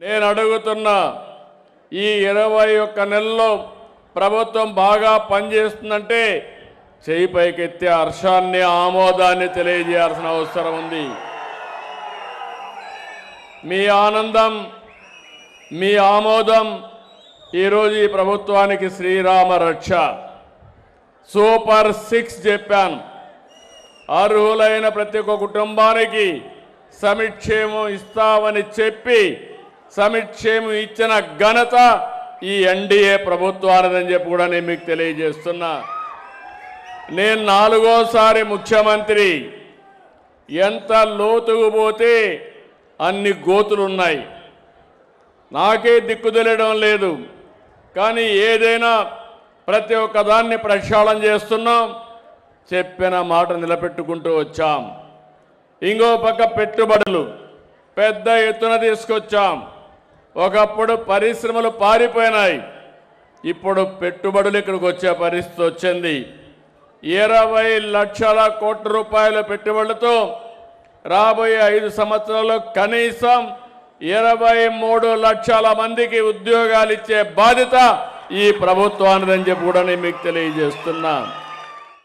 నేను అడుగుతున్నా, ఈ 21 నెలల్లో ప్రభుత్వం బాగా పనిచేస్తుందంటే చేయి పైకెత్తి హర్షాన్ని ఆమోదాన్ని తెలియజేయాల్సిన అవసరం ఉంది. మీ ఆనందం, మీ ఆమోదం ఈరోజు ఈ ప్రభుత్వానికి శ్రీరామ రక్ష. సూపర్ 6 చెప్పాను. అర్హులైన ప్రతి ఒక్క కుటుంబానికి సంక్షేమం ఇస్తామని చెప్పి సంక్షేమం ఇచ్చిన ఘనత ఈ ఎన్డీఏ ప్రభుత్వానిదని చెప్పి కూడా నేను మీకు తెలియజేస్తున్నా. నేను 4వసారి ముఖ్యమంత్రి. ఎంత లోతుకు పోతే అన్ని గోతులున్నాయి. నాకే దిక్కు తెలియడం లేదు. కానీ ఏదైనా ప్రతి ఒక్క దాన్ని ప్రక్షాళన చేస్తున్నాం. చెప్పిన మాట నిలబెట్టుకుంటూ వచ్చాం. ఇంకో పక్క పెట్టుబడులు పెద్ద ఎత్తున తీసుకొచ్చాం. ఒకప్పుడు పరిశ్రమలు పారిపోయినాయి. ఇప్పుడు పెట్టుబడులు ఇక్కడికి వచ్చే పరిస్థితి వచ్చింది. 20 లక్షల కోట్ల రూపాయల పెట్టుబడులతో రాబోయే 5 సంవత్సరాల్లో కనీసం 23 లక్షల మందికి ఉద్యోగాలు ఇచ్చే బాధ్యత ఈ ప్రభుత్వానిదని చెప్పి కూడా నేను మీకు తెలియజేస్తున్నా.